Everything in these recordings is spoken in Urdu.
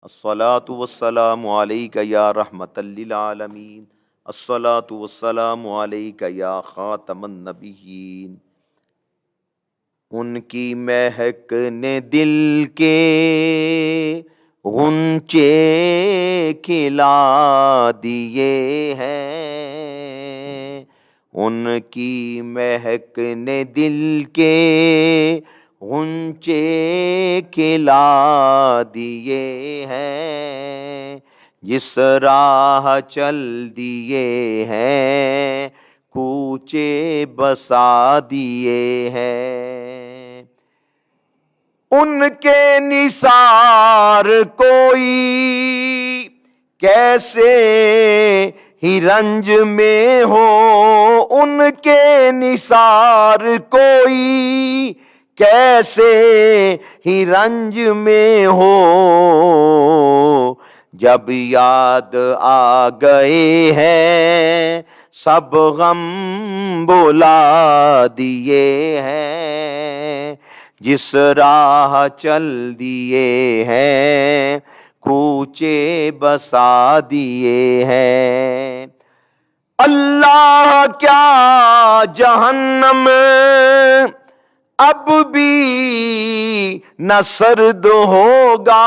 الصلاۃ والسلام علیک یا رحمت للعالمین، الصلاۃ والسلام علیک یا خاتم النبیین۔ ان کی مہک نے دل کے غنچے کھلا دیے ہیں، ان کی مہک نے دل کے غنچے کھلا دیے ہیں، جس راہ چل دیے ہیں کوچے بسا دیے ہیں۔ ان کے نثار کوئی کیسے ہی رنج میں ہو، ان کے نثار کوئی کیسے ہی رنج میں ہو، جب یاد آ گئے ہیں سب غم بھلا دیے ہیں، جس راہ چل دیے ہیں کوچے بسا دیے ہیں۔ اللہ کیا جہنم اب بھی نہ سرد ہوگا،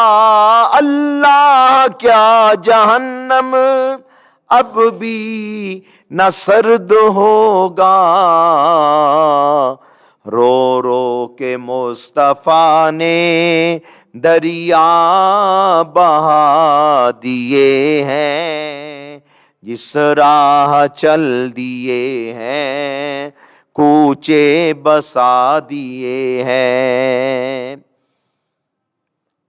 اللہ کیا جہنم اب بھی نہ سرد ہوگا، رو رو کے مصطفیٰ نے دریا بہا دیے ہیں، جس راہ چل دیے ہیں کوچے بسا دیے ہیں۔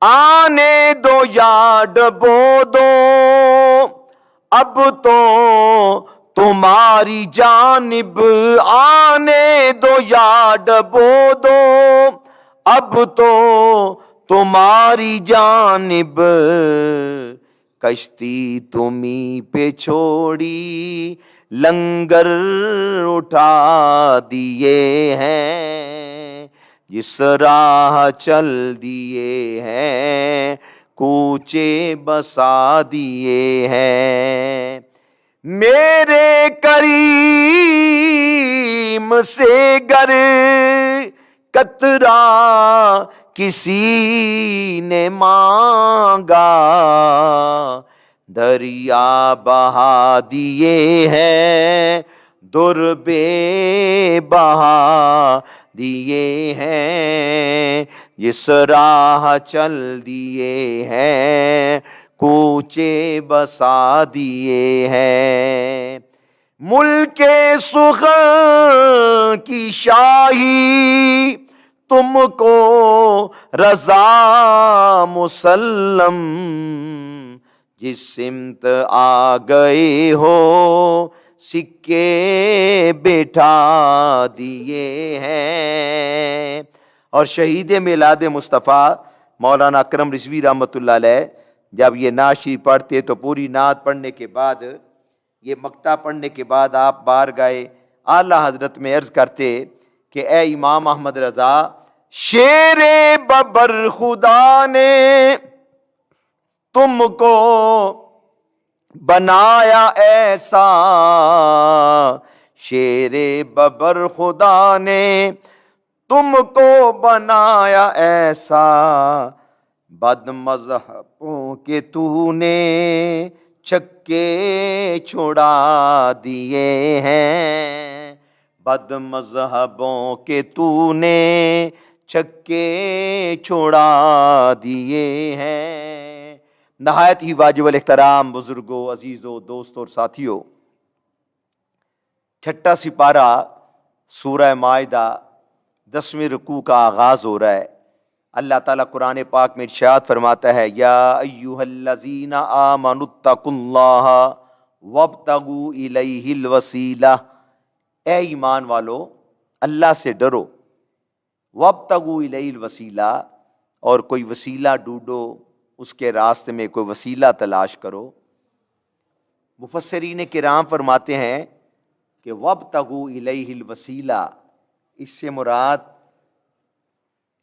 آنے دو یا ڈبو دو اب تو تمہاری جانب، آنے دو یا ڈبو دو اب تو تمہاری جانب، کشتی تمہیں پہ چھوڑی لنگر اٹھا دیے ہیں، جس راہ چل دیے ہیں کوچے بسا دیے ہیں۔ میرے کریم سے گر قطرہ کسی نے مانگا، دریا بہا دیے ہیں در بے بہا دیے ہیں، جس راہ چل دیے ہیں کوچے بسا دیے ہیں۔ ملک سخن کی شاہی تم کو رضا مسلم، جس سمت آ گئے ہو سکے بٹھا دیے ہیں۔ اور شہید میلاد مصطفیٰ مولانا اکرم رضوی رحمۃ اللہ علیہ جب یہ نعت شریف پڑھتے تو پوری نعت پڑھنے کے بعد، یہ مقطع پڑھنے کے بعد آپ بارگاہ اعلیٰ حضرت میں عرض کرتے کہ اے امام احمد رضا، شیر ببر خدا نے تم کو بنایا ایسا، شیر ببر خدا نے تم کو بنایا ایسا، بد مذہبوں کے تو نے چھکے چھڑا دیے ہیں، بد مذہبوں کے تو نے چھکے چھڑا دیے ہیں۔ نہایت ہی واجب الاحترام بزرگوں، عزیزوں، دوستوں اور ساتھیوں، چھٹا سپارہ سورہ مائدہ 10ویں رکوع کا آغاز ہو رہا ہے۔ اللہ تعالیٰ قرآن پاک میں ارشاد فرماتا ہے، یا ایھا الذین آمنوا اتقوا اللہ وابتغوا الیہ الوسیلہ، اے ایمان والو اللہ سے ڈرو، وابتغوا الیہ الوسیلہ، اور کوئی وسیلہ ڈھونڈو، اس کے راستے میں کوئی وسیلہ تلاش کرو۔ مفسرین کرام فرماتے ہیں کہ وابتغوا الیہ الوسیلہ، اس سے مراد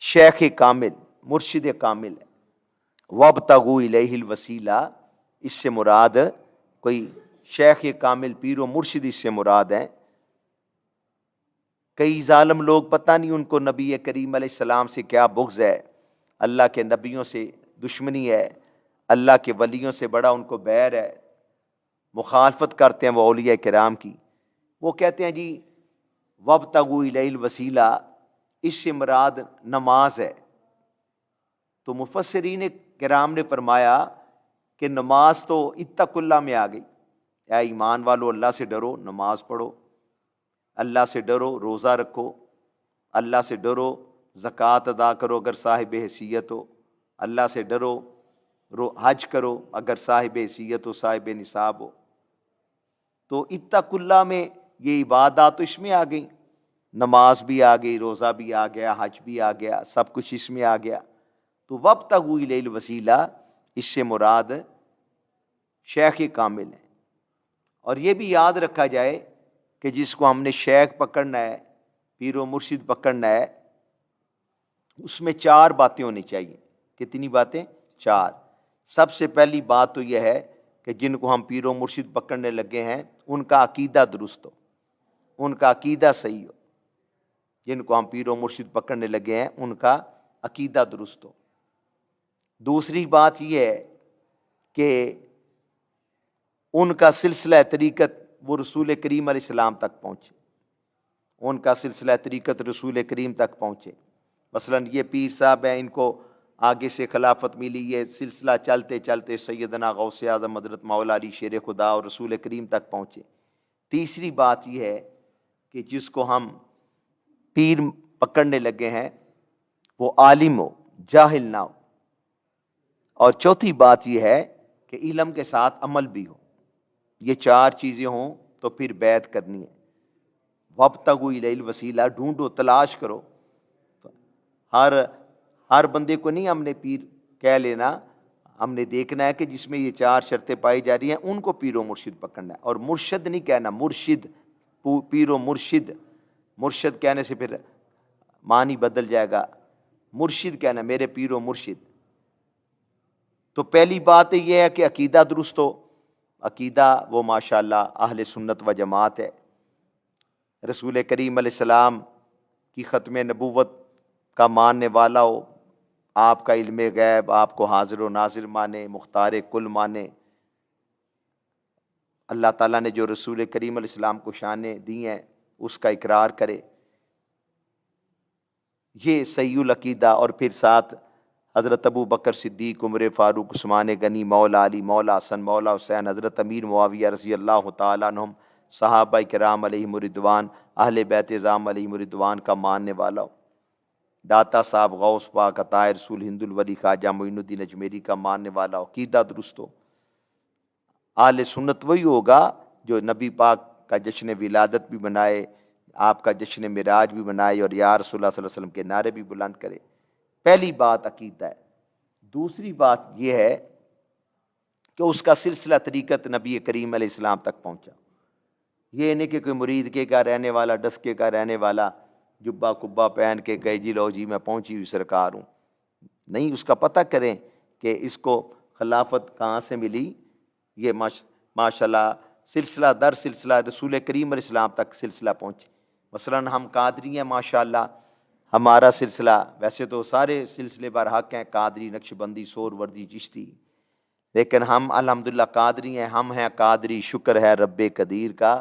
شیخ کامل، مرشد کامل ہے، وابتغوا الیہ الوسیلہ، اس سے مراد کوئی شیخ کامل پیر و مرشد اس سے مراد ہیں۔ کئی ظالم لوگ پتہ نہیں ان کو نبی کریم علیہ السلام سے کیا بغض ہے، اللہ کے نبیوں سے دشمنی ہے، اللہ کے ولیوں سے بڑا ان کو بیر ہے، مخالفت کرتے ہیں وہ اولیاء کرام کی۔ وہ کہتے ہیں جی وابتغوا الیہ الوسیلہ، اس سے مراد نماز ہے۔ تو مفسرین کرام نے فرمایا کہ نماز تو اتقوا اللہ میں آ گئی، اے ایمان والو اللہ سے ڈرو، نماز پڑھو، اللہ سے ڈرو، روزہ رکھو، اللہ سے ڈرو، زکوٰۃ ادا کرو اگر صاحب حیثیت ہو، اللہ سے ڈرو، حج کرو اگر صاحب حیثیت ہو، صاحب نصاب ہو۔ تو اتقوا اللہ میں یہ عبادات تو اس میں آ گئی، نماز بھی آ گئی، روزہ بھی آ گیا، حج بھی آ گیا، سب کچھ اس میں آ گیا۔ تو وابتغوا الیہ الوسیلہ اس سے مراد شیخ کامل ہے۔ اور یہ بھی یاد رکھا جائے کہ جس کو ہم نے شیخ پکڑنا ہے، پیر و مرشد پکڑنا ہے، اس میں 4 باتیں ہونی چاہیے۔ کتنی باتیں؟ 4۔ سب سے پہلی بات تو یہ ہے کہ جن کو ہم پیر و مرشد پکڑنے لگے ہیں ان کا عقیدہ درست ہو، ان کا عقیدہ صحیح ہو۔ جن کو ہم پیر و مرشد پکڑنے لگے ہیں ان کا عقیدہ درست ہو۔ دوسری بات یہ ہے کہ ان کا سلسلہ طریقت وہ رسول کریم علیہ السلام تک پہنچے، ان کا سلسلہ طریقت رسول کریم تک پہنچے۔ مثلا یہ پیر صاحب ہیں، ان کو آگے سے خلافت ملی، یہ سلسلہ چلتے چلتے سیدنا غوث اعظم حضرت مولا علی شیر خدا اور رسول کریم تک پہنچے۔ تیسری بات یہ ہے کہ جس کو ہم پیر پکڑنے لگے ہیں وہ عالم ہو، جاہل نہ ہو۔ اور چوتھی بات یہ ہے کہ علم کے ساتھ عمل بھی ہو۔ یہ 4 چیزیں ہوں تو پھر بیعت کرنی ہے۔ وابتغوا الیہ الوسیلہ، ڈھونڈو، تلاش کرو۔ ہر بندے کو نہیں ہم نے پیر کہہ لینا، ہم نے دیکھنا ہے کہ جس میں یہ 4 شرطیں پائی جا رہی ہیں ان کو پیر و مرشد پکڑنا ہے۔ اور مرشد نہیں کہنا، مرشد، پیر و مرشد، مرشد کہنے سے پھر معنی بدل جائے گا، مرشد کہنا، میرے پیر و مرشد۔ تو پہلی بات یہ ہے کہ عقیدہ درست ہو۔ عقیدہ وہ ماشاءاللہ اہل سنت و جماعت ہے، رسول کریم علیہ السلام کی ختم نبوت کا ماننے والا ہو، آپ کا علم غیب، آپ کو حاضر و ناظر مانے، مختار کل مانے، اللہ تعالیٰ نے جو رسول کریم علیہ السلام کو شانیں دی ہیں اس کا اقرار کرے، یہ صحیح العقیدہ۔ اور پھر ساتھ حضرت ابو بکر صدیق، عمر فاروق، عثمان غنی، مولا علی، مولا حسن، مولا حسین، حضرت امیر معاویہ رضی اللہ تعالیٰ عنہم، صحابہ کرام علیہم رضوان، اہل بیت اعظام علیہم رضوان کا ماننے والا ہو۔ داتا صاحب غوث پاک عطائے رسول ہند الولی خواجہ معین الدین اجمیری کا ماننے والا ہو، عقیدہ درست ہو۔ اہل سنت وہی ہوگا جو نبی پاک کا جشن ولادت بھی منائے، آپ کا جشن معراج بھی منائے، اور یا رسول اللہ صلی اللہ علیہ وسلم کے نعرے بھی بلند کرے۔ پہلی بات عقیدہ ہے۔ دوسری بات یہ ہے کہ اس کا سلسلہ طریقت نبی کریم علیہ السلام تک پہنچا۔ یہ نہیں کہ کوئی مرید کے کا رہنے والا، ڈسکے کا رہنے والا، جبہ کبا پہن کے کہے جی لو جی میں پہنچی ہوئی سرکار ہوں۔ نہیں، اس کا پتہ کریں کہ اس کو خلافت کہاں سے ملی۔ یہ ماشاءاللہ سلسلہ در سلسلہ رسول کریم علیہ السلام تک سلسلہ پہنچے۔ مثلا ہم قادری ہیں، ماشاءاللہ ہمارا سلسلہ، ویسے تو سارے سلسلے برحق ہیں، قادری، نقشبندی، سہروردی، چشتی، لیکن ہم الحمدللہ قادری ہیں، ہم ہیں قادری، شکر ہے رب قدیر کا،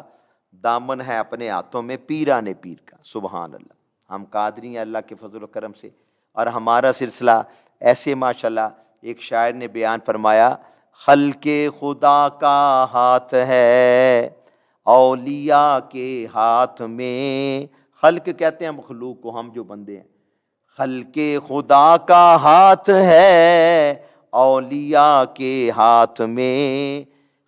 دامن ہے اپنے ہاتھوں میں پیران پیر کا، سبحان اللہ۔ ہم قادری ہیں اللہ کے فضل و کرم سے، اور ہمارا سلسلہ ایسے ماشاءاللہ ایک شاعر نے بیان فرمایا، خلق خدا کا ہاتھ ہے اولیاء کے ہاتھ میں۔ خلق کہتے ہیں مخلوق کو، ہم جو بندے ہیں۔ خلق خدا کا ہاتھ ہے اولیاء کے ہاتھ میں،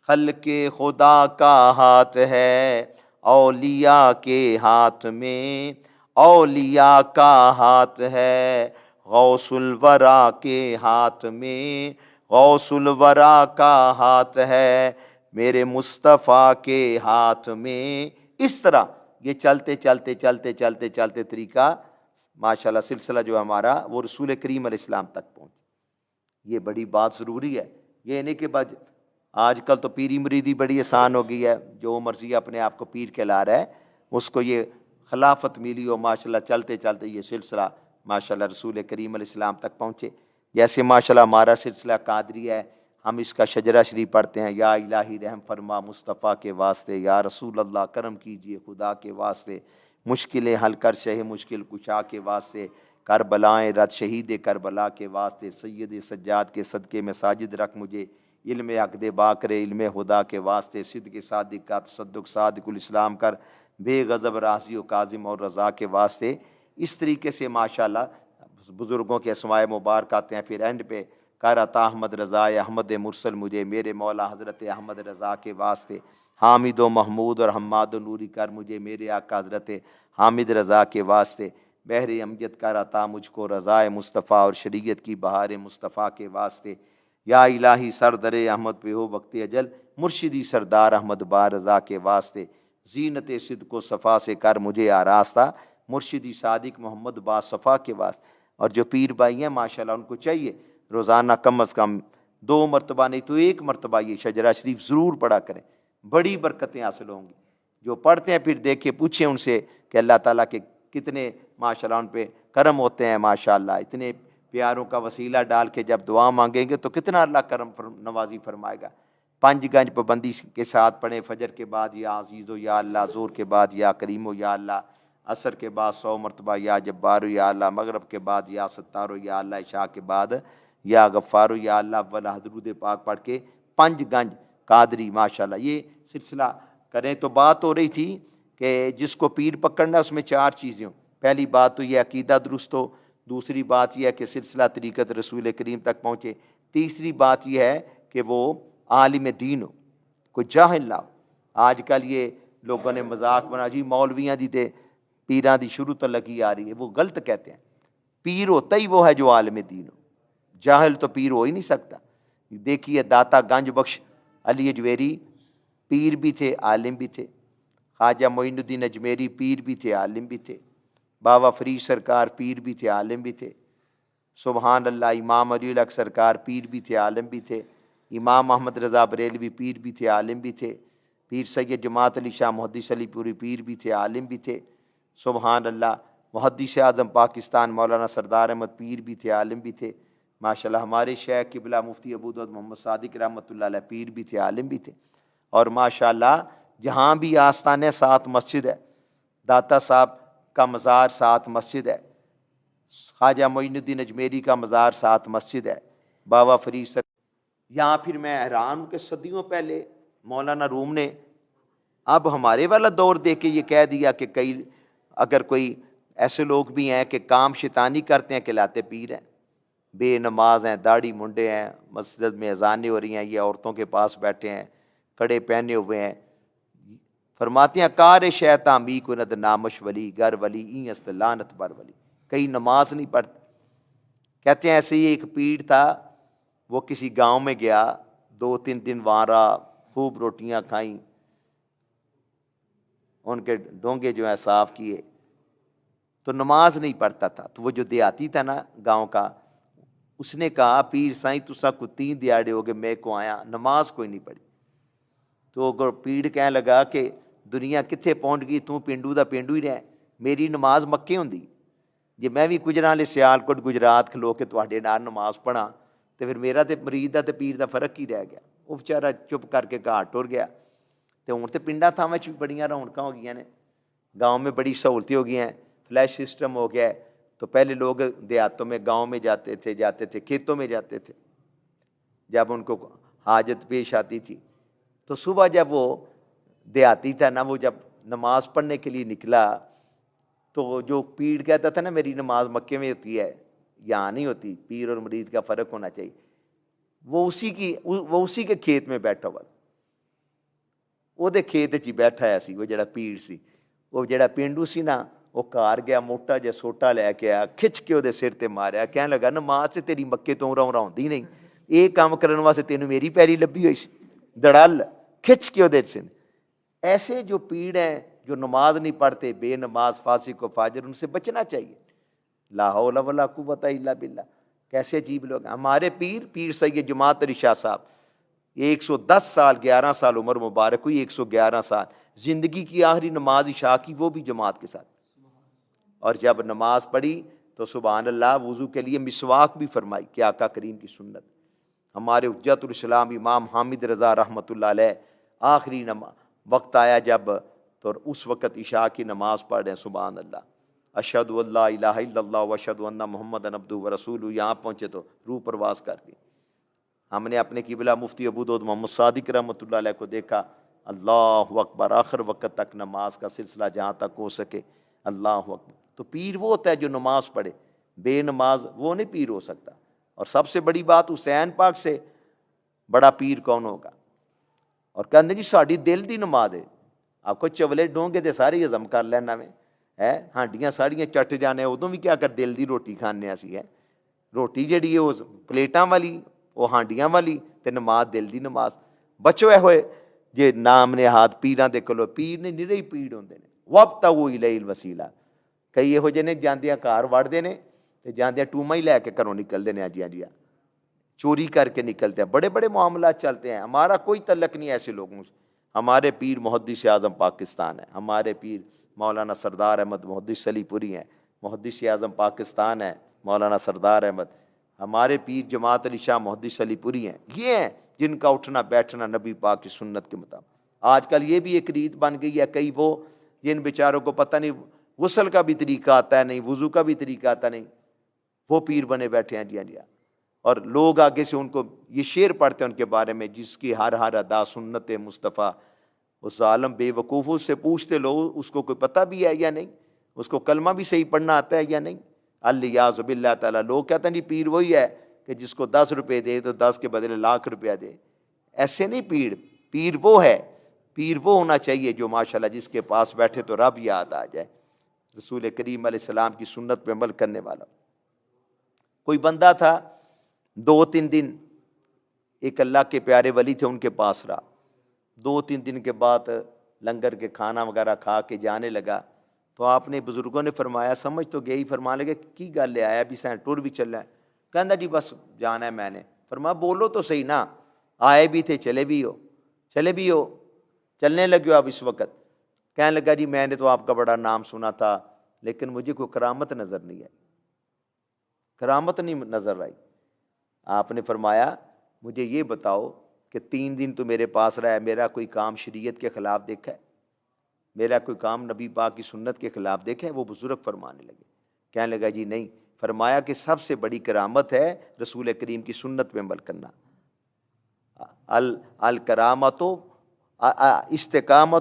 خلق خدا کا ہاتھ ہے اولیاء کے ہاتھ میں، اولیاء کا ہاتھ ہے غوث الورا کے ہاتھ میں، غوث الورا کا ہاتھ ہے میرے مصطفیٰ کے ہاتھ میں۔ اس طرح یہ چلتے چلتے چلتے چلتے چلتے طریقہ ماشاءاللہ سلسلہ جو ہمارا وہ رسول کریم علیہ السلام تک پہنچ۔ یہ بڑی بات ضروری ہے. یہ نہیں کہ آج کل تو پیری مریدی بڑی آسان ہو گئی ہے، جو مرضی اپنے آپ کو پیر کہلا رہا ہے اس کو یہ خلافت ملی ہو ماشاءاللہ، چلتے چلتے یہ سلسلہ ماشاءاللہ رسول کریم علیہ السلام تک پہنچے. جیسے ماشاءاللہ ہمارا سلسلہ قادری ہے، ہم اس کا شجرہ شریف پڑھتے ہیں، یا الہی رحم فرما مصطفیٰ کے واسطے، یا رسول اللہ کرم کیجئے خدا کے واسطے، مشکلیں حل کر شہ مشکل کشا کے واسطے، کربلائیں رت شہید کربلا کے واسطے، سید سجاد کے صدقے میں ساجد رکھ مجھے، علم عقد باکر علم خدا کے واسطے، صدق صادق کا تصدق صادق الاسلام کر، بے غضب راضی و کاظم اور رضا کے واسطے. اس طریقے سے ماشاءاللہ بزرگوں کے اسماء مبارک آتے ہیں. پھر اینڈ پہ کر عطا احمد رضا احمد مرسل مجھے، میرے مولا حضرت احمد رضا کے واسطے، حامد و محمود اور حماد و نوری کر مجھے، میرے آقا حضرت حامد رضا کے واسطے، بحر امجد کر عطا مجھ کو رضا مصطفیٰ اور شریعت کی بہار مصطفیٰ کے واسطے. یا الہی سردر احمد پہ ہو وقت اجل، مرشدی سردار احمد با رضا کے واسطے، زینت صدق و صفا سے کر مجھے آراستہ، مرشدی صادق محمد با صفا کے واسطے. اور جو پیر بھائی ہیں ماشاءاللہ ان کو چاہیے روزانہ کم از کم 2 مرتبہ نہیں تو 1 مرتبہ یہ شجرہ شریف ضرور پڑھا کریں، بڑی برکتیں حاصل ہوں گی. جو پڑھتے ہیں پھر دیکھیں پوچھیں ان سے کہ اللہ تعالیٰ کے کتنے ماشاءاللہ ان پہ کرم ہوتے ہیں ماشاءاللہ. اتنے پیاروں کا وسیلہ ڈال کے جب دعا مانگیں گے تو کتنا اللہ کرم نوازی فرمائے گا. 5 گنج پابندی کے ساتھ پڑھیں، فجر کے بعد یا عزیز و یا اللہ، ظہر کے بعد یا کریم و یا اللہ، عصر کے بعد 100 مرتبہ یا جبار و یا اللہ، مغرب کے بعد یا ستار و یا اللہ، عشاء کے بعد یا غفار و یا اللہ، والا درود پاک پڑھ کے 5 گنج قادری ماشاءاللہ یہ سلسلہ کریں. تو بات ہو رہی تھی کہ جس کو پیر پکڑنا اس میں 4 چیزیں ہوں. پہلی بات تو یہ عقیدہ درست ہو، دوسری بات یہ ہے کہ سلسلہ طریقت رسول کریم تک پہنچے، تیسری بات یہ ہے کہ وہ عالم دین ہو، کوئی جاہل نہ ہو. آج کل یہ لوگوں نے مذاق بنا جی مولویاں دی تے پیراں دی شروع تو لگی آ رہی ہے، وہ غلط کہتے ہیں. پیر ہوتا ہی وہ ہے جو عالم دین ہو، جاہل تو پیر ہو ہی نہیں سکتا. دیکھیے داتا گنج بخش علی اجویری پیر بھی تھے عالم بھی تھے، خواجہ معین الدین اجمیری پیر بھی تھے عالم بھی تھے، بابا فرید سرکار پیر بھی تھے عالم بھی تھے، سبحان اللہ. امام علی الحق سرکار پیر بھی تھے عالم بھی تھے، امام محمد رضا بریلوی پیر بھی تھے عالم بھی تھے، پیر سید جماعت علی شاہ محدث علی پوری پیر بھی تھے عالم بھی تھے، سبحان اللہ. محدث اعظم پاکستان مولانا سردار احمد پیر بھی تھے عالم بھی تھے ماشاءاللہ. ہمارے شیخ قبلہ مفتی ابو داؤد محمد صادق رحمۃ اللہ علیہ پیر بھی تھے عالم بھی تھے. اور ماشاءاللہ جہاں بھی آستانے ساتھ مسجد ہے، داتا صاحب کا مزار ساتھ مسجد ہے، خواجہ معین الدین اجمیری کا مزار ساتھ مسجد ہے، بابا فرید سر. یہاں پھر میں حیران ہوں کہ صدیوں پہلے مولانا روم نے اب ہمارے والا دور دیکھ کے یہ کہہ دیا کہ کئی اگر کوئی ایسے لوگ بھی ہیں کہ کام شیطانی کرتے ہیں کہلاتے پیر ہیں، بے نماز ہیں، داڑھی منڈے ہیں، مسجد میں اذانیں ہو رہی ہیں، یہ عورتوں کے پاس بیٹھے ہیں، کڑے پہنے ہوئے ہیں. فرماتے ہیں کار شیطان بھی کند نامش ولی گر ولی این است لعنت بر ولی. کئی نماز نہیں پڑھتے. کہتے ہیں ایسے ہی ایک پیر تھا، وہ کسی گاؤں میں گیا، 2-3 دن وہاں رہا، خوب روٹیاں کھائیں، ان کے ڈونگے جو ہیں صاف کیے، تو نماز نہیں پڑھتا تھا. تو وہ جو دیہاتی تھا نا گاؤں کا، اس نے کہا پیر سائیں تسا کو 3 دیہاڑے ہو گئے میں کو آیا نماز کوئی نہیں پڑھی. تو پیڑ کہنے لگا کہ دنیا کتنے پہنچ گئی، تو پینڈو دا پینڈو ہی رہے، میری نماز مکے ہوندی جی میں بھی گجراں لے سیالکوٹ گجرات کھلو کے تواڈے نال نماز پڑھاں تو پھر میرا تے مرید دا تے پیر دا فرق ہی رہ گیا. وہ بیچارہ چپ کر کے گھر ٹر گیا. تو ہوں تو پنڈا تھاواں وچ بھی بڑیاں رونقاں ہو گئی نے، گاؤں میں بڑی سہولتیں ہو گئی ہیں، فلیش سسٹم ہو گیا ہے. تو پہلے لوگ دیہاتوں میں گاؤں میں جاتے تھے کھیتوں میں جاتے تھے جب ان کو حاجت پیش آتی تھی. تو صبح جب وہ دیہاتی تھا نا، وہ جب نماز پڑھنے کے لیے نکلا تو جو پیر کہتا تھا نا میری نماز مکے میں ہوتی ہے یہاں نہیں ہوتی، پیر اور مرید کا فرق ہونا چاہیے، وہ اسی کے کھیت میں بیٹھا ہوا، وہ دے کھیت چ بیٹھا ہے سی وہ جڑا پیر سی. وہ جڑا پینڈو سی نا وہ گھر گیا، موٹا جہا سوٹا لے کے آیا، کھچ کے وہ سر تے ماریا، کہنے لگا نماز سے تیری مکے تو ہوندی نہیں، یہ کام کرنے واسطے تینوں میری پیری لبھی ہوئی سی، دڑل کھچ کے وہ سن. ایسے جو پیڑ ہیں جو نماز نہیں پڑھتے، بے نماز فاسق و فاجر، ان سے بچنا چاہیے. لا حول ولا قوت الا باللہ. کیسے عجیب لوگ ہیں ہمارے پیر سید جماعت علی شاہ صاحب، 110 سال 11 سال عمر مبارک ہوئی، 111 سال زندگی کی آخری نماز عشاء کی، وہ بھی جماعت کے ساتھ، اور جب نماز پڑھی تو سبحان اللہ وضو کے لیے مسواک بھی فرمائی کہ آقا کریم کی سنت۔ ہمارے حجت الاسلام امام حامد رضا رحمۃ اللہ علیہ آخری وقت آیا جب، تو اس وقت عشاء کی نماز پڑھ رہے ہیں، سبحان اللہ، اشہد ان لا الہ الا اللہ واشہد ان محمد عبدہ ورسولہ، یہاں پہنچے تو روح پرواز کر گئی۔ ہم نے اپنے قبلہ مفتی ابو داؤد محمد صادق رحمۃ اللہ علیہ کو دیکھا، اللہ اکبر، آخر وقت تک نماز کا سلسلہ جہاں تک ہو سکے، اللہ اکبر۔ تو پیر وہ ہوتا ہے جو نماز پڑھے، بے نماز وہ نہیں پیر ہو سکتا۔ اور سب سے بڑی بات، حسین پاک سے بڑا پیر کون ہوگا؟ اور کہتے جی ساڑی دل دی نماز ہے، آپ کو چولے ڈونگے دے ساری ہضم کر لینا میں ہے، ہانڈیاں ساڑیاں چٹ جانے، ادوں بھی کیا کر دل دی روٹی کھانے اسی ہے، روٹی جڑی ہے وہ پلیٹاں والی، وہ ہانڈیاں والی، تے نماز دل دی نماز۔ بچو اے ہوئے جے نام نے ہاتھ پیراں دے کولو، پیر نے نرے ہی پیڑ ہوندے نے، وابتغوا الیہ الوسیلہ۔ کئی یہو جے نے جاندیاں گھر وڑدے نے تے جاندیاں ٹوما ہی لے کے گھروں نکلدے نے، جی جی چوری کر کے نکلتے ہیں، بڑے بڑے معاملات چلتے ہیں۔ ہمارا کوئی تعلق نہیں ایسے لوگوں سے۔ ہمارے پیر محدث اعظم پاکستان ہے، ہمارے پیر مولانا سردار احمد محدث علی پوری ہیں، محدث اعظم پاکستان ہے مولانا سردار احمد۔ ہمارے پیر جماعت علی شاہ محدث علی پوری ہیں، یہ ہیں جن کا اٹھنا بیٹھنا نبی پاک کی سنت کے مطابق۔ آج کل یہ بھی ایک ریت بن گئی ہے، کئی وہ جن بیچاروں کو پتہ نہیں غسل کا بھی طریقہ آتا ہے، نہیں وضو کا بھی طریقہ آتا نہیں، وہ پیر بنے بیٹھے ہیں، جی ہاں جی ہاں۔ اور لوگ آگے سے ان کو یہ شعر پڑھتے ہیں ان کے بارے میں، جس کی ہر ہر ادا سنت مصطفیٰ، اس ظالم بے وقوفوں سے پوچھتے لوگ اس کو کوئی پتہ بھی ہے یا نہیں، اس کو کلمہ بھی صحیح پڑھنا آتا ہے یا نہیں، الیاذ باللہ تعالیٰ۔ لوگ کہتے ہیں جی پیر وہی ہے کہ جس کو 10 روپے دے تو 10 کے بدلے لاکھ روپیہ دے، ایسے نہیں۔ پیر وہ ہے، پیر وہ ہونا چاہیے جو ماشاءاللہ جس کے پاس بیٹھے تو رب یاد آ جائے، رسول کریم علیہ السلام کی سنت پہ عمل کرنے والا۔ کوئی بندہ تھا 2-3 دن ایک اللہ کے پیارے ولی تھے، ان کے پاس رہا، 2-3 دن کے بعد لنگر کے کھانا وغیرہ کھا کے جانے لگا، تو آپ نے بزرگوں نے فرمایا، سمجھ تو گئی، فرمانے لگے کی گل ہے، آیا بھی سین ٹور بھی چل رہا ہے؟ کہندا جی بس جانا ہے میں نے۔ فرمایا بولو تو صحیح نا، آئے بھی تھے چلے بھی ہو، چلنے لگے ہو اب اس وقت؟ کہنے لگا جی میں نے تو آپ کا بڑا نام سنا تھا لیکن مجھے کوئی کرامت نظر نہیں آئی، کرامت نہیں نظر آئی۔ آپ نے فرمایا مجھے یہ بتاؤ کہ 3 دن تو میرے پاس رہا ہے، میرا کوئی کام شریعت کے خلاف دیکھا ہے، میرا کوئی کام نبی پاک کی سنت کے خلاف دیکھا ہے؟ وہ بزرگ فرمانے لگے، کہنے لگا جی نہیں۔ فرمایا کہ سب سے بڑی کرامت ہے رسول کریم کی سنت پہ عمل کرنا۔ الکرامت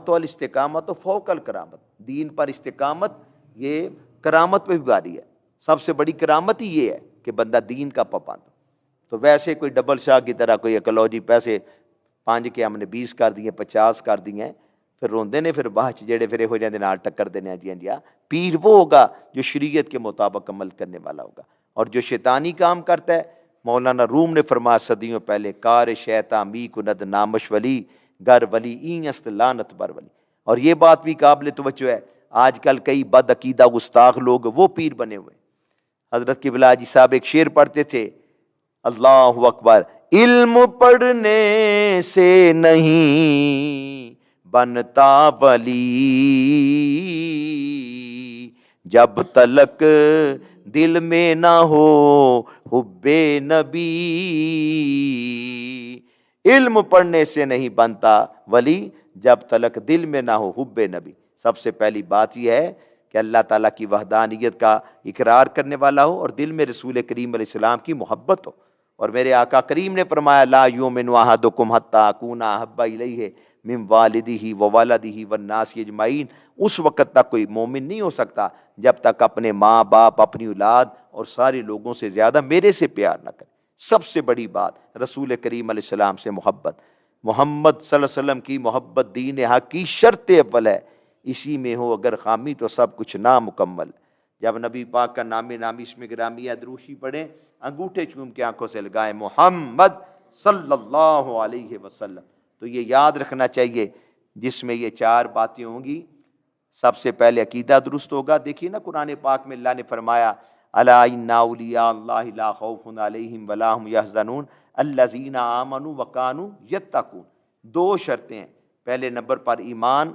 الاستقامت فوق الکرامت، دین پر استقامت یہ کرامت پہ بھی باری ہے، سب سے بڑی کرامت ہی یہ ہے کہ بندہ دین کا پابند۔ تو ویسے کوئی ڈبل شاہ کی طرح کوئی اکلوجی پیسے 5 کے ہم نے 20 کر دیے، 50 کر دیے، پھر روندے نے، پھر باہر جڑے پھر ہو جاندے نال ٹکر دینے، جی ہاں۔ پیر وہ ہوگا جو شریعت کے مطابق عمل کرنے والا ہوگا، اور جو شیطانی کام کرتا ہے، مولانا روم نے فرمایا صدیوں پہلے، کار شیطان می کند نامش ولی گر ولی این است لعنت بر ولی۔ اور یہ بات بھی قابل توجہ ہے، آج کل کئی بد عقیدہ گستاخ لوگ وہ پیر بنے ہوئے۔ حضرت قبلہ جی صاحب ایک شعر پڑھتے تھے، اللہ اکبر، علم پڑھنے سے نہیں بنتا ولی، جب تلک دل میں نہ ہو حب نبی۔ علم پڑھنے سے نہیں بنتا ولی جب تلک دل میں نہ ہو حب نبی۔ سب سے پہلی بات یہ ہے کہ اللہ تعالیٰ کی وحدانیت کا اقرار کرنے والا ہو اور دل میں رسول کریم علیہ السلام کی محبت ہو۔ اور میرے آقا کریم نے فرمایا لا یؤمن احدکم حتی اکون احب الیہ من والدہ وولدہ والناس اجمعین۔ اس وقت تک کوئی مومن نہیں ہو سکتا جب تک اپنے ماں باپ، اپنی اولاد اور سارے لوگوں سے زیادہ میرے سے پیار نہ کرے۔ سب سے بڑی بات رسول کریم علیہ السلام سے محبت، محمد صلی اللہ علیہ وسلم کی محبت دین حق کی شرط اول ہے، اسی میں ہو اگر خامی تو سب کچھ نامکمل۔ جب نبی پاک کا نام نامی اسم گرامیہ دروشی پڑھیں، انگوٹھے چوم کے آنکھوں سے لگائیں محمد صلی اللہ علیہ وسلم، تو یہ یاد رکھنا چاہیے جس میں یہ 4 باتیں ہوں گی۔ سب سے پہلے عقیدہ درست ہوگا۔ دیکھیے نا قرآن پاک میں اللہ نے فرمایا الا ان اولیاء اللہ لا خوف علیہم ولا هم یحزنون الذین آمنوا وکانوا یتقون. دو شرطیں ہیں. پہلے نمبر پر ایمان،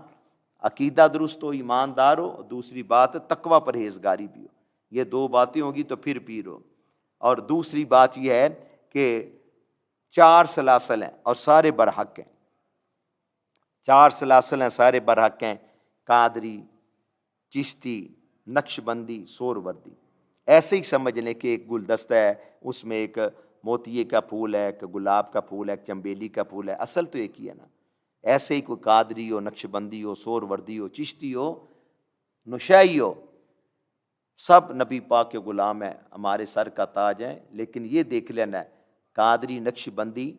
عقیدہ درست ہو، ایماندار ہو، دوسری بات تقوی پرہیزگاری بھی ہو. یہ دو باتیں ہوگی تو پھر پیر ہو. اور دوسری بات یہ ہے کہ 4 سلاسل ہیں اور سارے برحق ہیں. 4 سلاسل ہیں، سارے برحق ہیں. قادری، چشتی، نقش بندی، سور وردی. ایسے ہی سمجھ لیں کہ ایک گلدستہ ہے، اس میں ایک موتیے کا پھول ہے، ایک گلاب کا پھول ہے، ایک چنبیلی کا پھول ہے. اصل تو ایک ہی ہے نا. ایسے ہی کوئی قادری ہو، نقش بندی ہو، سور وردی ہو، چشتی ہو، نشائی ہو، سب نبی پاک کے غلام ہیں، ہمارے سر کا تاج ہیں. لیکن یہ دیکھ لینا ہے قادری، نقش بندی،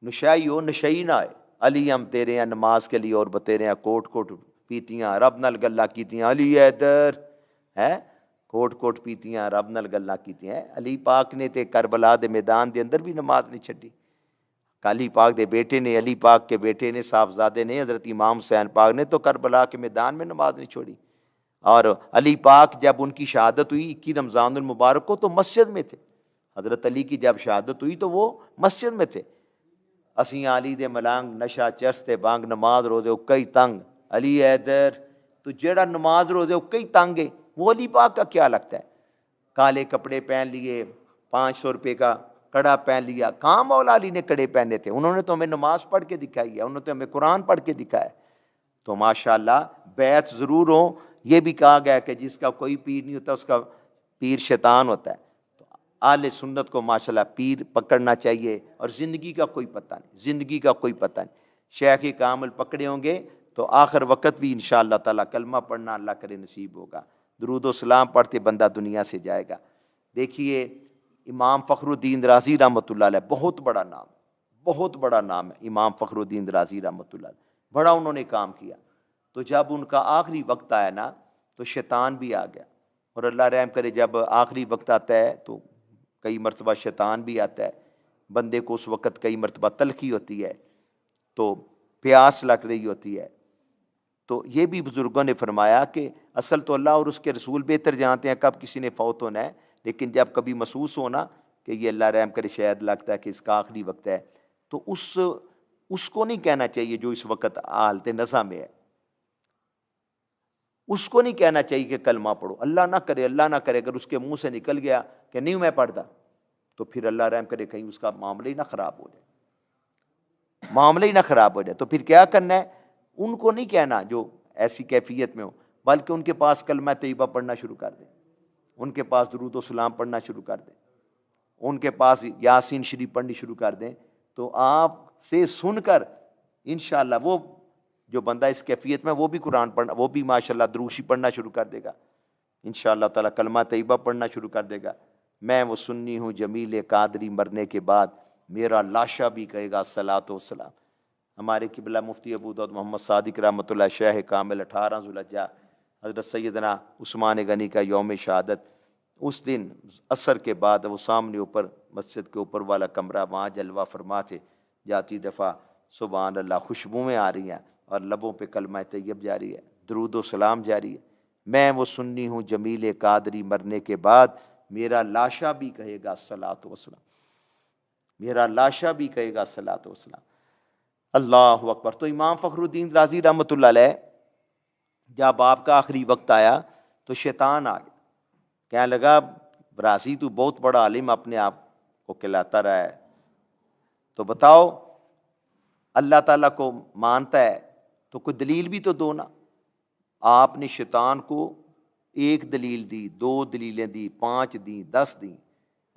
نشائی ہو، نشئی نہ ہے. علی ہم تیرے ہیں نماز کے لیے اور بتیرے ہیں کوٹ کوٹ پیتیاں رب نال گلا کیتیاں. علی حیدر ہے کوٹ کوٹ پیتیاں رب نال گلا کیتیاں. علی پاک نے تے کربلا دے میدان دے اندر بھی نماز نہیں چھڈی. علی پاک دے بیٹے نے، علی پاک کے بیٹے نے، صاحبزادے نے، حضرت امام حسین پاک نے تو کربلا کے میدان میں نماز نہیں چھوڑی. اور علی پاک جب ان کی شہادت ہوئی 21 رمضان المبارک کو تو مسجد میں تھے. حضرت علی کی جب شہادت ہوئی تو وہ مسجد میں تھے. اسیں علی دے ملانگ نشہ چرس تے بانگ نماز روزے کئی تنگ. علی حیدر تو جیڑا نماز روزے کئی تنگ ہے وہ علی پاک کا کیا لگتا ہے؟ کالے کپڑے پہن لیے، 500 روپے کا کڑا پہن لیا. کہاں مولا علی نے کڑے پہنے تھے؟ انہوں نے تو ہمیں نماز پڑھ کے دکھائی ہے، انہوں نے تو ہمیں قرآن پڑھ کے دکھایا ہے. تو ماشاءاللہ بیعت ضرور ہو. یہ بھی کہا گیا کہ جس کا کوئی پیر نہیں ہوتا اس کا پیر شیطان ہوتا ہے. تو اہل سنت کو ماشاءاللہ پیر پکڑنا چاہیے. اور زندگی کا کوئی پتہ نہیں، زندگی کا کوئی پتہ نہیں. شیخ کامل پکڑے ہوں گے تو آخر وقت بھی انشاءاللہ تعالیٰ کلمہ پڑھنا اللہ کرے نصیب ہوگا. درود و سلام پڑھتے بندہ دنیا سے جائے گا. دیکھیے امام فخر الدین رازی رحمۃ اللہ علیہ، بہت بڑا نام، بہت بڑا نام ہے امام فخر الدین رازی رحمۃ اللہ علیہ. بڑا انہوں نے کام کیا. تو جب ان کا آخری وقت آیا نا تو شیطان بھی آ گیا. اور اللہ رحم کرے جب آخری وقت آتا ہے تو کئی مرتبہ شیطان بھی آتا ہے. بندے کو اس وقت کئی مرتبہ تلخی ہوتی ہے، تو پیاس لگ رہی ہوتی ہے. تو یہ بھی بزرگوں نے فرمایا کہ اصل تو اللہ اور اس کے رسول بہتر جانتے ہیں کب کسی نے فوت ہونا ہے. لیکن جب کبھی محسوس ہونا کہ یہ اللہ رحم کرے شاید لگتا ہے کہ اس کا آخری وقت ہے، تو اس کو نہیں کہنا چاہیے جو اس وقت حالت نزع میں ہے. اس کو نہیں کہنا چاہیے کہ کلمہ پڑھو. اللہ نہ کرے، اللہ نہ کرے اگر اس کے منہ سے نکل گیا کہ نہیں میں پڑھتا، تو پھر اللہ رحم کرے کہیں اس کا معاملہ ہی نہ خراب ہو جائے، معاملہ ہی نہ خراب ہو جائے. تو پھر کیا کرنا ہے؟ ان کو نہیں کہنا جو ایسی کیفیت میں ہو، بلکہ ان کے پاس کلمہ طیبہ پڑھنا شروع کر دیں، ان کے پاس درود و سلام پڑھنا شروع کر دیں، ان کے پاس یاسین شریف پڑھنی شروع کر دیں. تو آپ سے سن کر انشاءاللہ وہ جو بندہ اس کیفیت میں وہ بھی قرآن پڑھنا، وہ بھی ماشاءاللہ دروشی پڑھنا شروع کر دے گا انشاءاللہ تعالیٰ، کلمہ طیبہ پڑھنا شروع کر دے گا. میں وہ سنی ہوں جمیل قادری مرنے کے بعد میرا لاشا بھی کہے گا الصلاۃ والسلام. ہمارے قبلہ مفتی ابو داؤد محمد صادق رحمۃ اللہ شیخ کامل 18 ذوالحجہ حضرت سیدنا عثمان غنی کا یوم شہادت. اس دن عصر کے بعد وہ سامنے اوپر مسجد کے اوپر والا کمرہ، وہاں جلوہ فرما تھے. جاتی دفعہ سبحان اللہ خوشبوئیں آ رہی ہیں اور لبوں پہ کلمہ طیب جاری ہے، درود و سلام جاری ہے. میں وہ سنی ہوں جمیل قادری مرنے کے بعد میرا لاشا بھی کہے گا الصلاۃ والسلام، میرا لاشا بھی کہے گا الصلاۃ والسلام. اللہ اکبر. تو امام فخر الدین رازی رحمۃ اللہ علیہ جب آپ کا آخری وقت آیا تو شیطان آ گیا، کہنے لگا رازی تو بہت بڑا عالم اپنے آپ کو کہلاتا رہا ہے، تو بتاؤ اللہ تعالیٰ کو مانتا ہے تو کوئی دلیل بھی تو دو نا. آپ نے شیطان کو ایک دلیل دی، 2 دلیلیں دی، 5 دی، 10 دی.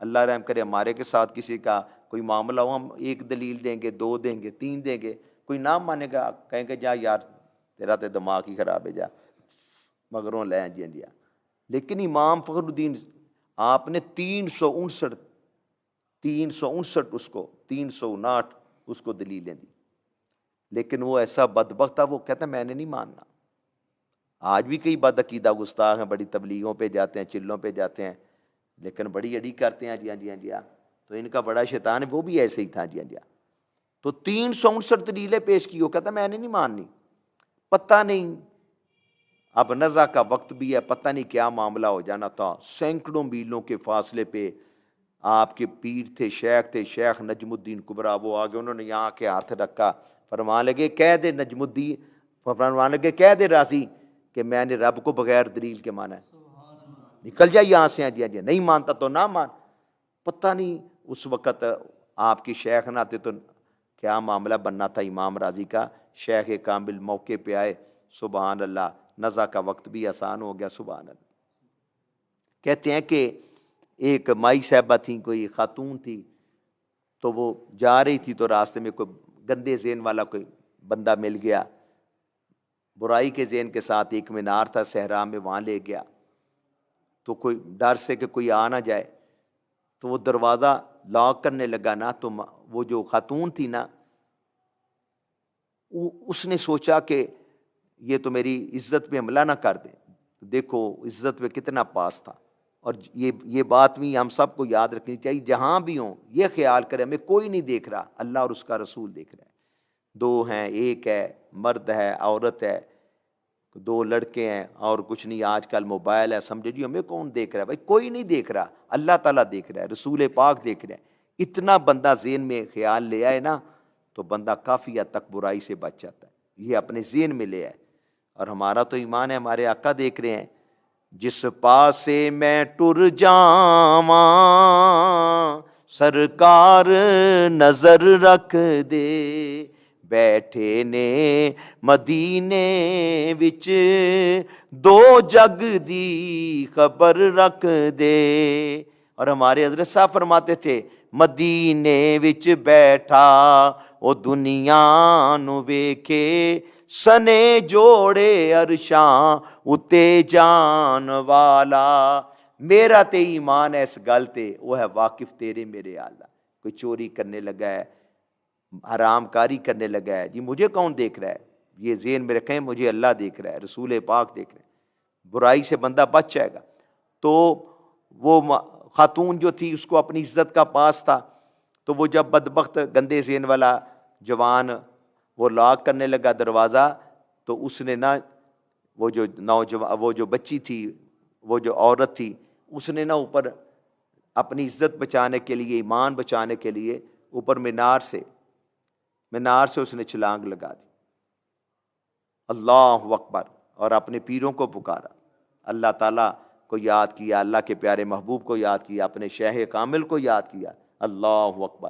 اللہ رحم کرے ہمارے کے ساتھ کسی کا کوئی معاملہ ہو، ہم 1 دلیل دیں گے، 2 دیں گے، 3 دیں گے، کوئی نہ مانے گا کہیں گے جا یار تیرا تے دماغ ہی خراب ہے، جا مگروں لیں جی دیا. لیکن امام فخر الدین آپ نے 359 اس کو 359 اس کو دلیلیں دی. لیکن وہ ایسا بدبخت تھا، وہ کہتا میں نے نہیں ماننا. آج بھی کئی بد عقیدہ گستاخ ہیں، بڑی تبلیغوں پہ جاتے ہیں، چلوں پہ جاتے ہیں، لیکن بڑی اڑی کرتے ہیں. جی ہاں جی ہاں جی ہاں. تو ان کا بڑا شیطان ہے، وہ بھی ایسے ہی تھا. جی ہاں جی ہاں. تو 359 دلیلیں پیش کی، وہ کہتا میں نے نہیں ماننی. پتہ نہیں اب نزا کا وقت بھی ہے، پتہ نہیں کیا معاملہ ہو جانا تھا، سینکڑوں میلوں کے فاصلے پہ آپ کے پیر تھے، شیخ نجم الدین کبرا، وہ آگے انہوں نے یہاں کے ہاتھ رکھا، فرمان لگے کہہ دے نجم الدین، فرمان لگے کہہ دے راضی کہ میں نے رب کو بغیر دلیل کے مانا ہے، نکل جائے یہاں سے، جی نہیں مانتا تو نہ مان۔ پتہ نہیں اس وقت آپ کی شیخ نہ آتے تو کیا معاملہ بننا تھا امام راضی کا۔ شیخ کامل موقع پہ آئے، سبحان اللہ، نزا کا وقت بھی آسان ہو گیا، سبحان اللہ۔ کہتے ہیں کہ ایک مائی صاحبہ تھیں، کوئی خاتون تھی، تو وہ جا رہی تھی تو راستے میں کوئی گندے ذہن والا کوئی بندہ مل گیا، برائی کے ذہن کے ساتھ، ایک مینار تھا صحرا میں، وہاں لے گیا، تو کوئی ڈر سے کہ کوئی آ نہ جائے تو وہ دروازہ لاک کرنے لگا نا، تو وہ جو خاتون تھی نا، اس نے سوچا کہ یہ تو میری عزت پہ حملہ نہ کر دے، دیکھو عزت پہ کتنا پاس تھا۔ اور یہ بات بھی ہم سب کو یاد رکھنی چاہیے، جہاں بھی ہوں یہ خیال کرے ہمیں کوئی نہیں دیکھ رہا، اللہ اور اس کا رسول دیکھ رہا ہے۔ دو ہیں، ایک ہے، مرد ہے، عورت ہے، دو لڑکے ہیں اور کچھ نہیں، آج کل موبائل ہے، سمجھے جی ہمیں کون دیکھ رہا ہے؟ بھائی کوئی نہیں دیکھ رہا، اللہ تعالیٰ دیکھ رہا ہے، رسول پاک دیکھ رہا ہے۔ اتنا بندہ ذہن میں خیال لے آئے نا تو بندہ کافی حد تک برائی سے بچ جاتا ہے، یہ اپنے ذہن میں لے آئے۔ اور ہمارا تو ایمان ہے، ہمارے آقا دیکھ رہے ہیں، جس پاسے میں ٹر جاواں سرکار نظر رکھ دے، بیٹھے نے مدینے وچ دو جگ دی خبر رکھ دے۔ اور ہمارے حضرت صاحب فرماتے تھے، مدینے وچ بیٹھا او دنیا نو ویکھے، سنے جوڑے عرشاں اتے جان والا۔ میرا تے ایمان ہے اس گل تے، وہ ہے واقف تیرے میرے اللہ۔ کوئی چوری کرنے لگا ہے، حرام کاری کرنے لگا ہے، جی مجھے کون دیکھ رہا ہے؟ یہ ذہن میں رکھیں، مجھے اللہ دیکھ رہا ہے، رسول پاک دیکھ رہے ہیں، برائی سے بندہ بچ جائے گا۔ تو وہ خاتون جو تھی اس کو اپنی عزت کا پاس تھا، تو وہ جب بدبخت گندے ذہن والا جوان وہ لاک کرنے لگا دروازہ، تو اس نے نا وہ جو نوجوان، وہ جو بچی تھی، وہ جو عورت تھی، اس نے نا اوپر اپنی عزت بچانے کے لیے، ایمان بچانے کے لیے اوپر مینار سے اس نے چھلانگ لگا دی، اللہ اکبر، اور اپنے پیروں کو پکارا، اللہ تعالیٰ کو یاد کیا، اللہ کے پیارے محبوب کو یاد کیا، اپنے شیخ کامل کو یاد کیا، اللہ اکبر۔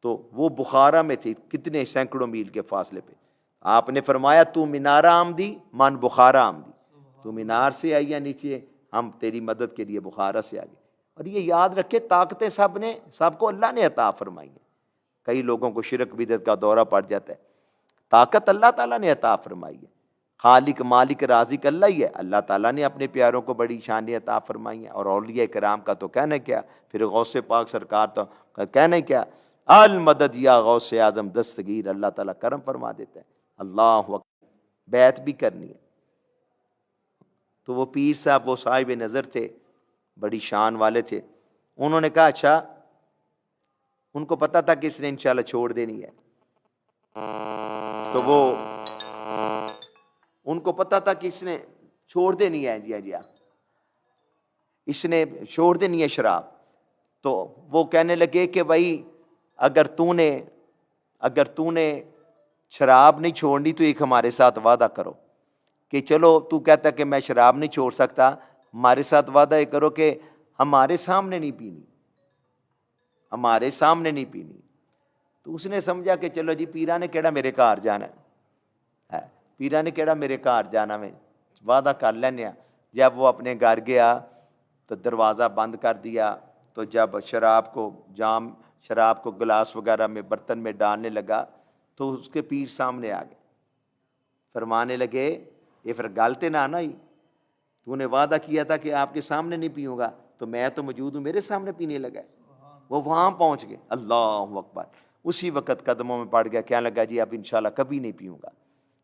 تو وہ بخارا میں تھی، کتنے سینکڑوں میل کے فاصلے پہ۔ آپ نے فرمایا تو مینارہ آمدی من بخارا آمدی، تو مینار سے آئی یا نیچے، ہم تیری مدد کے لیے بخارا سے آگے۔ اور یہ یاد رکھے، طاقتیں سب کو اللہ نے عطا فرمائی ہیں۔ کئی لوگوں کو شرک بدعت کا دورہ پڑ جاتا ہے، طاقت اللہ تعالیٰ نے عطا فرمائی ہے، خالق مالک رازق اللہ ہی ہے، اللہ تعالیٰ نے اپنے پیاروں کو بڑی شان عطا فرمائی ہیں۔ اور اولیاء کرام کا تو کہنا کیا، پھر غوث پاک سرکار تو کہنا کیا، المدد یا غوث اعظم دستگیر، اللہ تعالیٰ کرم فرما دیتا ہے۔ اللہ اکبر، بیعت بھی کرنی ہے۔ تو وہ پیر صاحب، وہ صاحب نظر تھے، بڑی شان والے تھے، انہوں نے کہا اچھا، ان کو پتا تھا کہ اس نے انشاءاللہ چھوڑ دینی ہے، تو وہ ان کو پتا تھا کہ اس نے چھوڑ دینی ہے، جی اس نے چھوڑ دینی ہے شراب۔ تو وہ کہنے لگے کہ بھائی اگر تو نے شراب نہیں چھوڑنی تو ایک ہمارے ساتھ وعدہ کرو کہ چلو، تو کہتا کہ میں شراب نہیں چھوڑ سکتا، ہمارے ساتھ وعدہ یہ کرو کہ ہمارے سامنے نہیں پینی، ہمارے سامنے نہیں پینی۔ تو اس نے سمجھا کہ چلو جی، پیرا نے کیڑا میرے گھر جانا ہے، پیرا نے کیڑا میرے گھر جانا، میں وعدہ کر لینے۔ جب وہ اپنے گھر گیا تو دروازہ بند کر دیا، تو جب شراب کو گلاس وغیرہ میں، برتن میں ڈالنے لگا تو اس کے پیر سامنے آ گئے، فرمانے لگے یہ پھر گالتے نہ آنا ہی، تو نے وعدہ کیا تھا کہ آپ کے سامنے نہیں پیوں گا، تو میں تو موجود ہوں، میرے سامنے پینے لگا ہے۔ وہ وہاں پہنچ گئے، اللہ اکبر، اسی وقت قدموں میں پڑ گیا، کہنے لگا جی اب انشاءاللہ کبھی نہیں پیوں گا۔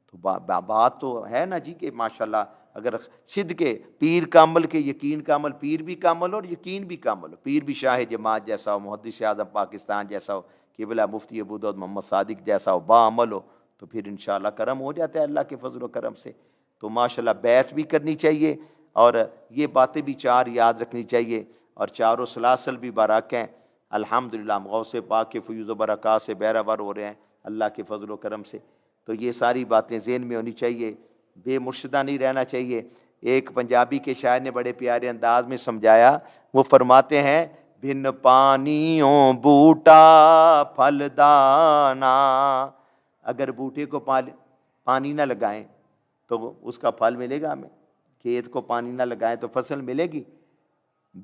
تو بات تو ہے نا جی کہ ماشاءاللہ اگر صدق کے پیر کامل کے، یقین کامل، پیر بھی کامل اور یقین بھی کامل ہو، پیر بھی شاہ جماعت جیسا ہو، محدث اعظم پاکستان جیسا ہو، قبلہ مفتی ابو داؤد محمد صادق جیسا ہو، با عمل ہو، تو پھر انشاءاللہ کرم ہو جاتا ہے اللہ کے فضل و کرم سے۔ تو ماشاءاللہ بیعت بھی کرنی چاہیے، اور یہ باتیں بھی چار یاد رکھنی چاہیے، اور چاروں سلاسل بھی بارک ہیں۔ الحمدللہ ہم غوث پاک کے فیوز و برکات سے بہرہور ہو رہے ہیں اللہ کے فضل و کرم سے۔ تو یہ ساری باتیں ذہن میں ہونی چاہیے، بے مرشدہ نہیں رہنا چاہیے۔ ایک پنجابی کے شاعر نے بڑے پیارے انداز میں سمجھایا، وہ فرماتے ہیں بن پانیوں بوٹا پھل دانا، اگر بوٹے کو پانی نہ لگائیں تو اس کا پھل ملے گا ہمیں، کھیت کو پانی نہ لگائیں تو فصل ملے گی۔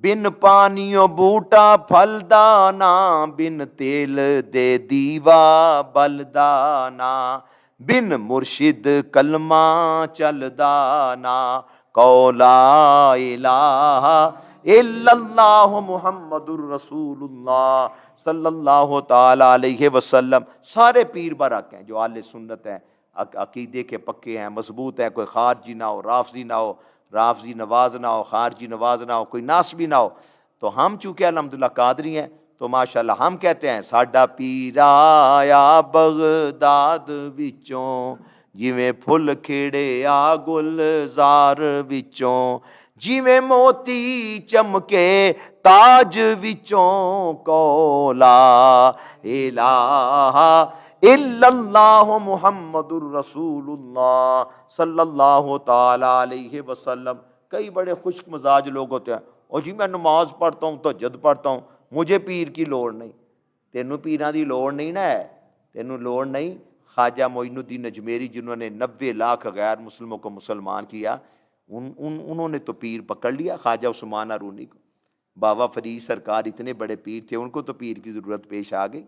بن پانیوں بوٹا پھل دانا، بن تیل دے دیوا بل دانا، بن مرشد کلمہ چل دانا، قولا الہ الا اللہ محمد الرسول اللہ صلی اللہ تعالی علیہ وسلم۔ سارے پیر برک ہیں جو اہل سنت ہیں، عقیدے کے پکے ہیں، مضبوط ہیں، کوئی خارجی نہ ہو، رافضی نہ ہو، رافضی نواز نہ ہو، خارجی نواز نہ ہو، کوئی ناسبی نہ ہو۔ تو ہم چونکہ الحمدللہ قادری ہیں تو ماشاءاللہ ہم کہتے ہیں ساڈا پیر آیا بغداد وچوں، جویں پھل کھڑے آ گلزار وچوں، جویں موتی چمکے تاج وچوں، قولا الہ الا اللہ محمد الرسول اللہ صلی اللہ تعالی علیہ وسلم۔ کئی بڑے خشک مزاج لوگ ہوتے ہیں، اور جی میں نماز پڑھتا ہوں تہجد پڑھتا ہوں، مجھے پیر کی لوڑ نہیں۔ تینوں پیراں دی لوڑ نہیں نا ہے، تینوں لوڑ نہیں۔ خواجہ معین الدین اجمیری جنہوں نے 90 لاکھ غیر مسلموں کو مسلمان کیا، انہوں نے تو پیر پکڑ لیا، خواجہ عثمان ہارونی کو۔ بابا فرید سرکار اتنے بڑے پیر تھے، ان کو تو پیر کی ضرورت پیش آ گئی۔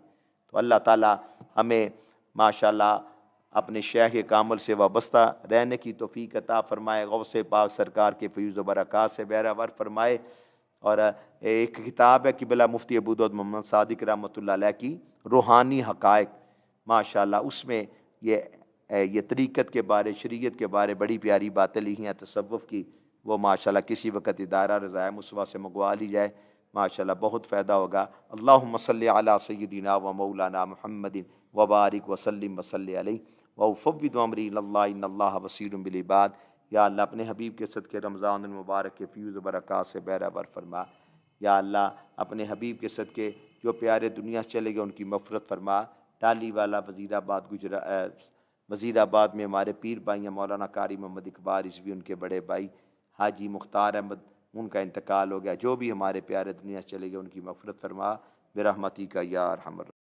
تو اللہ تعالیٰ ہمیں ماشاءاللہ اپنے شیخ کامل سے وابستہ رہنے کی توفیق عطا فرمائے، غوث پاک سرکار کے فیوز و برکات سے بہرہور فرمائے۔ اور ایک کتاب ہے قبلہ مفتی ابو داؤد محمد صادق رحمۃ اللہ علیہ کی روحانی حقائق، ماشاءاللہ اس میں یہ طریقت کے بارے، شریعت کے بارے بڑی پیاری باتیں لکھی ہیں تصوف کی، وہ ماشاءاللہ کسی وقت ادارہ رضائے مصطفیٰ سے منگوا لی جائے، ماشاءاللہ بہت فائدہ ہوگا۔ اللہم صلی علی سیدنا و مولانا محمد وبارک وسلم وصلی علیہ وافوض امری الی اللہ ان اللہ بصیر بالعباد۔ یا اللہ اپنے حبیب کے صدقے رمضان المبارک کے فیوز و برکات سے بہرہور فرما۔ یا اللہ اپنے حبیب کے صدقے جو پیارے دنیا سے چلے گئے ان کی مغفرت فرما۔ ٹالی والا وزیر آباد میں ہمارے پیر بھائی ہیں مولانا قاری محمد اقبال رضوی، ان کے بڑے بھائی حاجی مختار احمد، ان کا انتقال ہو گیا۔ جو بھی ہمارے پیارے دنیا سے چلے گئے ان کی مغفرت فرما برحمتک یا ارحم الراحمین۔